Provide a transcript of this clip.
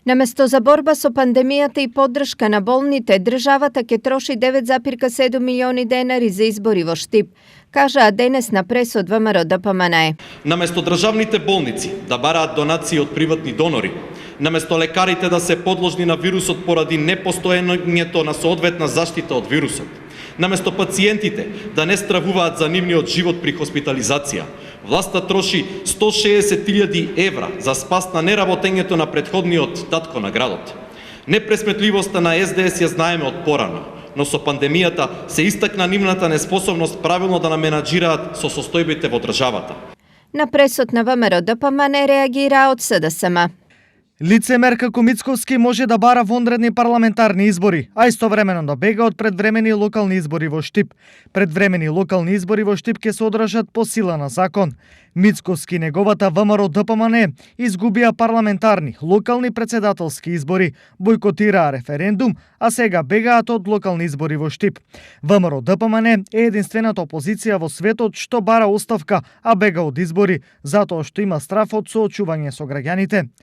Наместо за борба со пандемијата и поддршка на болните, државата ќе троши 9,7 милиони денари за избори во Штип, кажаа денес на прес од ВМРО ДПМНЕ. Наместо државните болници да бараат донации од приватни донори, наместо лекарите да се подложни на вирусот поради непостоењето на соодветна заштита од вирусот, наместо пациентите да не стравуваат за нивниот живот при хоспитализација, власта троши 160.000 евра за спас на неработењето на претходниот татко на градот. Непресметливоста на СДС ја знаеме од порано, но со пандемијата се истакна нивната неспособност правилно да наменаџираат со состојбите во државата. На пресот на ВМРО ДПМНЕ реагира од СДСМ. Лицемер како Мицковски може да бара вонредни парламентарни избори, а истовремено да бега од предвремени локални избори во Штип. Предвремени локални избори во Штип ќе се одржат по сила на закон. Мицковски неговата ВМРО ДПМНЕ изгубија парламентарни, локални председателски избори, бојкотираа референдум, а сега бегаат од локални избори во Штип. ВМРО ДПМНЕ е единствената опозиција во светот што бара оставка, а бега од избори, затоа што има страф од соочување со граѓаните.